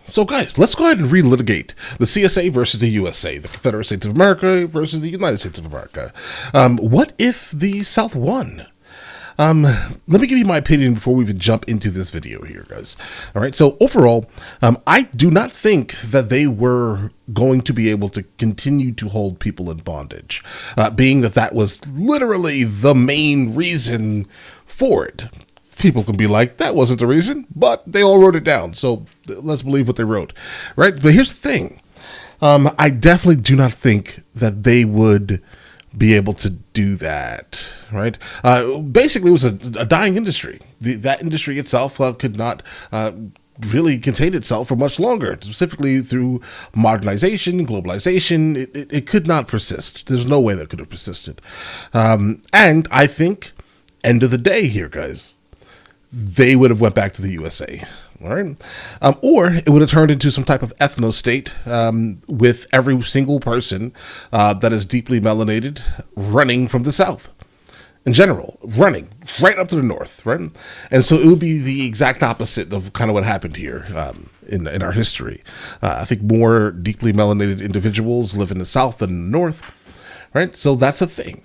So guys, let's go ahead and relitigate the CSA versus the USA, the Confederate States of America versus the United States of America. What if the South won? Let me give you my opinion before we even jump into this video here, guys. All right. So overall, I do not think that they were going to be able to continue to hold people in bondage, being that that was literally the main reason for it. People can be like, that wasn't the reason, but they all wrote it down. So let's believe what they wrote, right? But here's the thing. I definitely do not think that they would be able to do that, right? Basically, it was a dying industry. That industry itself could not really contain itself for much longer, specifically through modernization, globalization. It could not persist. There's no way that could have persisted. And I think, end of the day here, guys, they would have went back to the USA, all right? Or it would have turned into some type of ethno state with every single person that is deeply melanated running from the South. In general, running right up to the North, right? And so it would be the exact opposite of kind of what happened here in our history. I think more deeply melanated individuals live in the South than in the North, right? So that's a thing.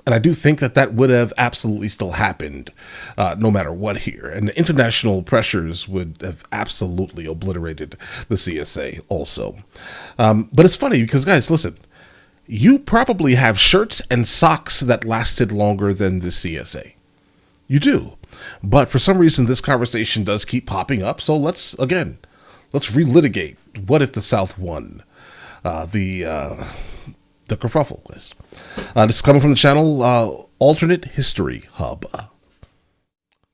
And I do think that that would have absolutely still happened no matter what here. And the international pressures would have absolutely obliterated the CSA also. But it's funny because, guys, listen, you probably have shirts and socks that lasted longer than the CSA. You do. But for some reason, this conversation does keep popping up. So let's relitigate. What if the South won the kerfuffle list? This is coming from the channel Alternate History Hub.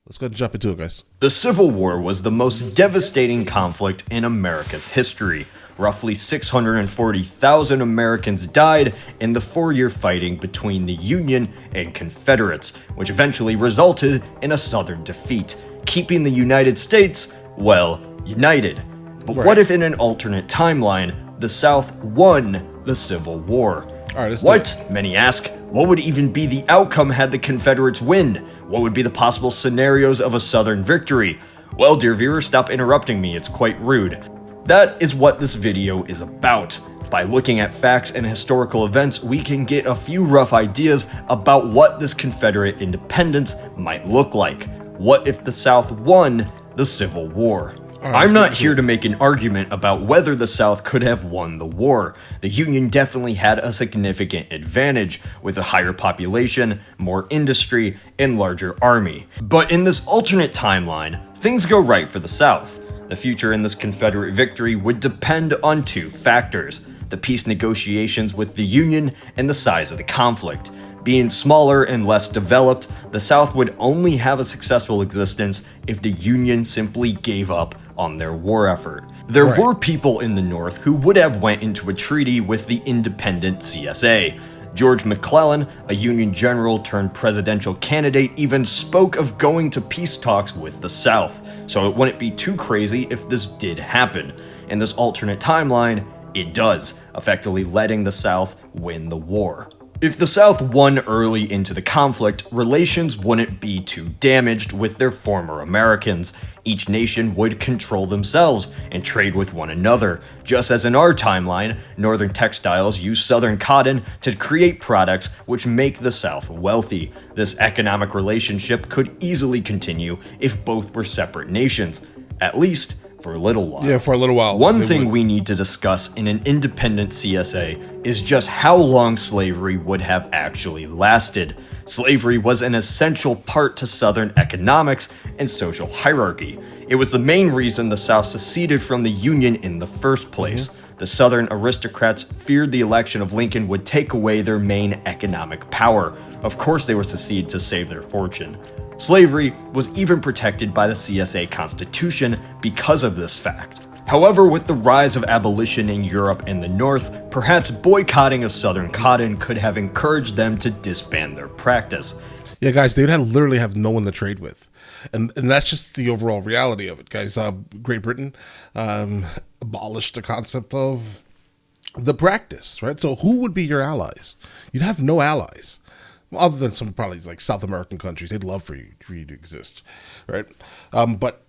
Let's go ahead and jump into it, guys. The Civil War was the most devastating conflict in America's history. Roughly 640,000 Americans died in the 4-year fighting between the Union and Confederates, which eventually resulted in a Southern defeat, keeping the United States, well, united. But what if in an alternate timeline, the South won the Civil War? All right, what? Many ask, what would even be the outcome had the Confederates win? What would be the possible scenarios of a Southern victory? Well, dear viewer, stop interrupting me, it's quite rude. That is what this video is about. By looking at facts and historical events, we can get a few rough ideas about what this Confederate independence might look like. What if the South won the Civil War? I'm not here to make an argument about whether the South could have won the war. The Union definitely had a significant advantage, with a higher population, more industry, and larger army. But in this alternate timeline, things go right for the South. The future in this Confederate victory would depend on two factors: the peace negotiations with the Union and the size of the conflict. Being smaller and less developed, the South would only have a successful existence if the Union simply gave up on their war effort. There were people in the North who would have went into a treaty with the independent CSA. George McClellan, a Union general turned presidential candidate, even spoke of going to peace talks with the South, so it wouldn't be too crazy if this did happen. In this alternate timeline, it does, effectively letting the South win the war. If the South won early into the conflict, relations wouldn't be too damaged with their former Americans. Each nation would control themselves and trade with one another. Just as in our timeline, Northern textiles use Southern cotton to create products which make the South wealthy. This economic relationship could easily continue if both were separate nations, at least for a little while. Yeah, for a little while. One thing we need to discuss in an independent CSA is just how long slavery would have actually lasted. Slavery was an essential part to Southern economics and social hierarchy. It was the main reason the South seceded from the Union in the first place. The Southern aristocrats feared the election of Lincoln would take away their main economic power. Of course they would secede to save their fortune. Slavery was even protected by the CSA Constitution because of this fact. However, with the rise of abolition in Europe and the North, perhaps boycotting of Southern cotton could have encouraged them to disband their practice. Yeah, guys, they'd literally have no one to trade with. And that's just the overall reality of it, guys. Great Britain abolished the concept of the practice, right? So who would be your allies? You'd have no allies. Other than some probably like South American countries, they'd love for you to exist, right? But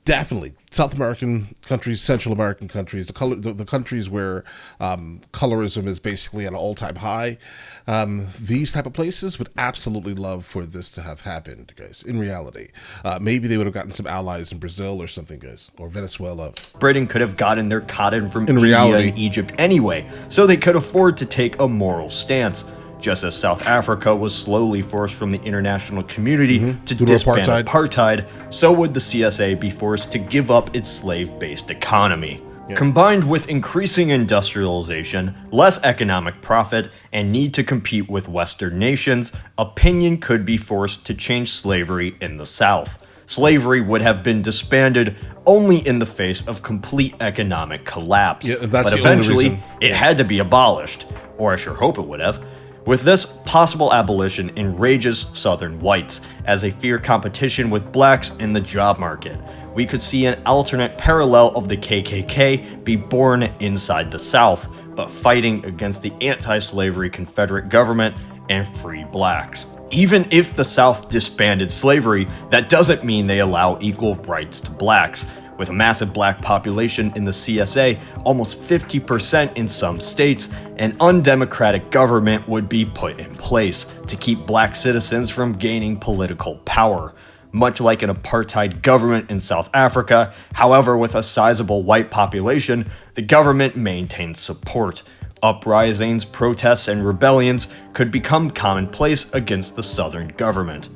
Definitely, South American countries, Central American countries, the countries where colorism is basically at an all-time high. These type of places would absolutely love for this to have happened, guys. In reality, maybe they would have gotten some allies in Brazil or something, guys, or Venezuela. Britain could have gotten their cotton from In India reality. and Egypt anyway, so they could afford to take a moral stance. Just as South Africa was slowly forced from the international community to Due to disband apartheid. apartheid, so would the CSA be forced to give up its slave-based economy. Combined with increasing industrialization, less economic profit, and need to compete with Western nations, opinion could be forced to change slavery in the South. Slavery would have been disbanded only in the face of complete economic collapse. Yeah, that's but the only eventually, reason. it had to be abolished, or I sure hope it would have. With this, possible abolition enrages Southern whites, as they fear competition with blacks in the job market. We could see an alternate parallel of the KKK be born inside the South, but fighting against the anti-slavery Confederate government and free blacks. Even if the South disbanded slavery, that doesn't mean they allow equal rights to blacks. With a massive black population in the CSA, almost 50% in some states, an undemocratic government would be put in place to keep black citizens from gaining political power. Much like an apartheid government in South Africa, however, with a sizable white population, the government maintains support. Uprisings, protests, and rebellions could become commonplace against the Southern government.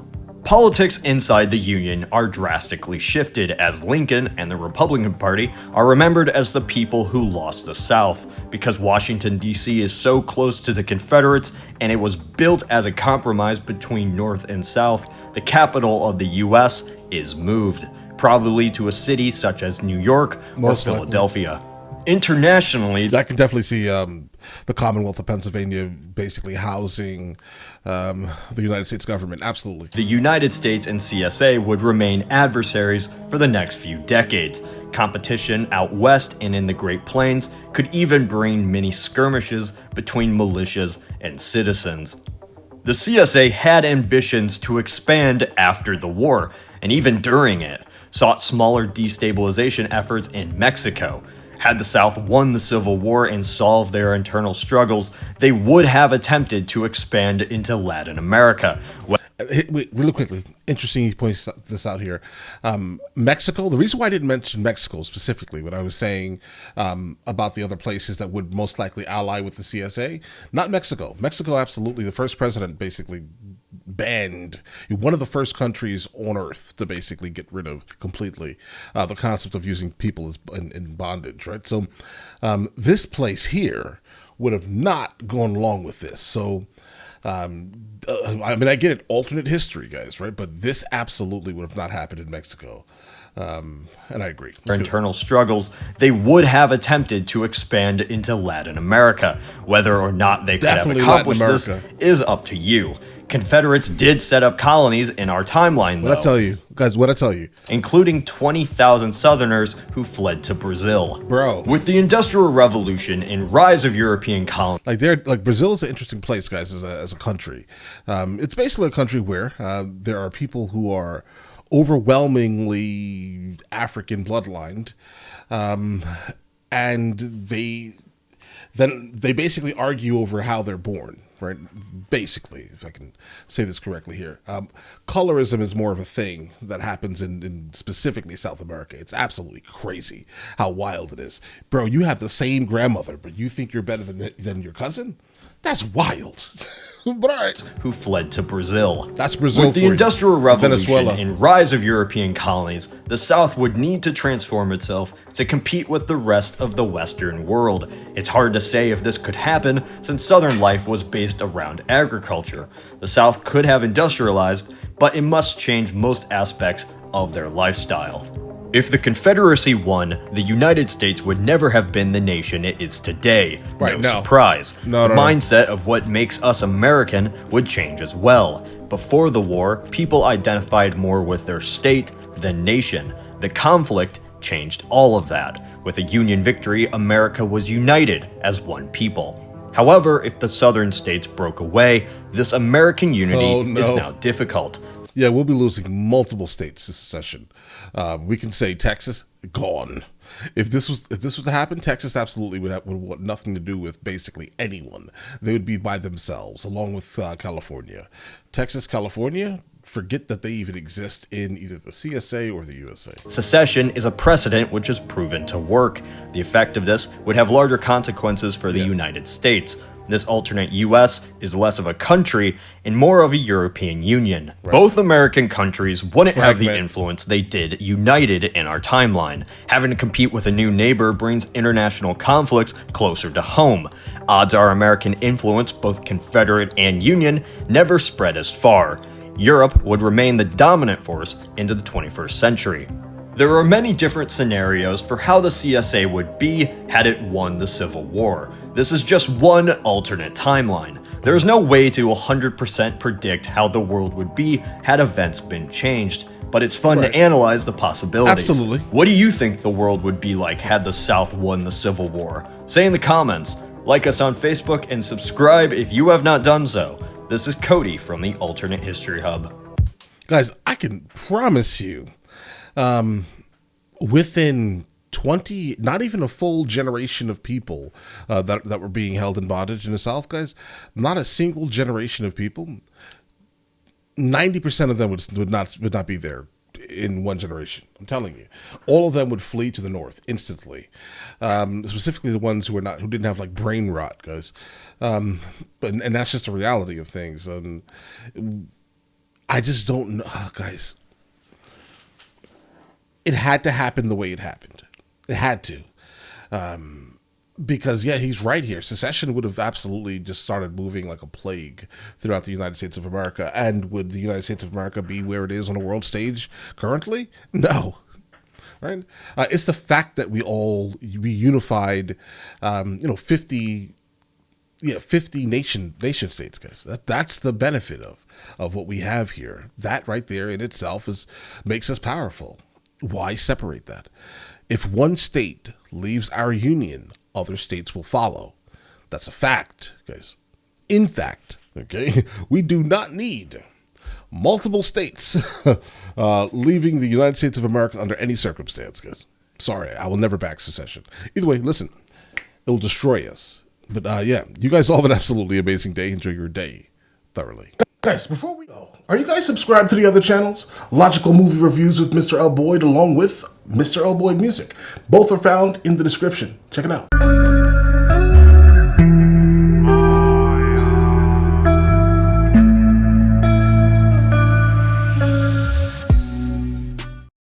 Politics inside the Union are drastically shifted as Lincoln and the Republican Party are remembered as the people who lost the South, because Washington, D.C. is so close to the Confederates and it was built as a compromise between North and South. The capital of the U.S. is moved, probably to a city such as New York or Most likely. Philadelphia. Internationally, I can definitely see the Commonwealth of Pennsylvania basically housing the United States government. Absolutely. the United States and CSA would remain adversaries for the next few decades. Competition out west and in the Great Plains could even bring mini skirmishes between militias and citizens. The CSA had ambitions to expand after the war, and even during it, sought smaller destabilization efforts in Mexico. Had the South won the Civil War and solved their internal struggles, they would have attempted to expand into Latin America. Wait, really quickly. Interesting he points this out here. Mexico, the reason why I didn't mention Mexico specifically when I was saying about the other places that would most likely ally with the CSA, not Mexico. Mexico, absolutely. The first president basically banned, one of the first countries on earth to basically get rid of completely the concept of using people as in bondage, right? So this place here would have not gone along with this. So I mean, I get it, alternate history, guys, right? But this absolutely would have not happened in Mexico. And I agree. For internal struggles, they would have attempted to expand into Latin America. Whether or not they could Definitely have accomplished Latin this America. is up to you. Confederates did set up colonies in our timeline, What I though, tell you, guys, what I tell you. including 20,000 Southerners who fled to Brazil. Bro. With the Industrial Revolution and rise of European colonies, Like Brazil is an interesting place, guys, as a country. It's basically a country where there are people who are overwhelmingly African bloodlined, and they basically argue over how they're born, right? Basically, if I can say this correctly here, colorism is more of a thing that happens in specifically South America. It's absolutely crazy how wild it is, bro. You have the same grandmother, but you think you're better than your cousin? That's wild. But all right. who fled to Brazil. That's Brazil With the for you. Industrial Revolution Venezuela. and rise of European colonies, the South would need to transform itself to compete with the rest of the Western world. It's hard to say if this could happen, since Southern life was based around agriculture. The South could have industrialized, but it must change most aspects of their lifestyle. If the Confederacy won, the United States would never have been the nation it is today. Right, no. Surprise. No, the no. mindset of what makes us American would change as well. Before the war, people identified more with their state than nation. The conflict changed all of that. With a Union victory, America was united as one people. However, if the southern states broke away, this American unity Oh, no. is now difficult. Yeah, we'll be losing multiple states this session. We can say Texas gone. If this was to happen, Texas absolutely would want nothing to do with basically anyone. They would be by themselves, along with California. Texas, California, forget that they even exist in either the CSA or the USA. Secession is a precedent which has proven to work. The effect of this would have larger consequences for the United States. This alternate US is less of a country and more of a European Union. Right. Both American countries wouldn't have the influence they did united in our timeline. Having to compete with a new neighbor brings international conflicts closer to home. Odds are American influence, both Confederate and Union, never spread as far. Europe would remain the dominant force into the 21st century. There are many different scenarios for how the CSA would be had it won the Civil War. This is just one alternate timeline. There is no way to 100% predict how the world would be had events been changed, but it's fun to analyze the possibilities. Absolutely. What do you think the world would be like had the South won the Civil War? Say in the comments. Like us on Facebook and subscribe if you have not done so. This is Cody from the Alternate History Hub. Guys, I can promise you, within 20, not even a full generation of people that were being held in bondage in the South, guys, not a single generation of people, 90% of them would not be there in one generation. I'm telling you, all of them would flee to the north instantly. Specifically, the ones who didn't have like brain rot, guys. And that's just the reality of things. I just don't know, guys. It had to happen the way it happened. It had to. Because, yeah, he's right here. Secession would have absolutely just started moving like a plague throughout the United States of America. And would the United States of America be where it is on a world stage currently? No. Right? It's the fact that we unified, 50 nation states, guys. That's the benefit of what we have here. That right there in itself makes us powerful. Why separate that? If one state leaves our union, other states will follow. That's a fact, guys. In fact, okay, we do not need multiple states leaving the United States of America under any circumstance, guys. Sorry, I will never back secession. Either way, listen, it will destroy us. But yeah, you guys all have an absolutely amazing day. Enjoy your day thoroughly. Guys, before we go, are you guys subscribed to the other channels? Logical Movie Reviews with Mr. L. Boyd along with Mr. L. Boyd Music. Both are found in the description. Check it out.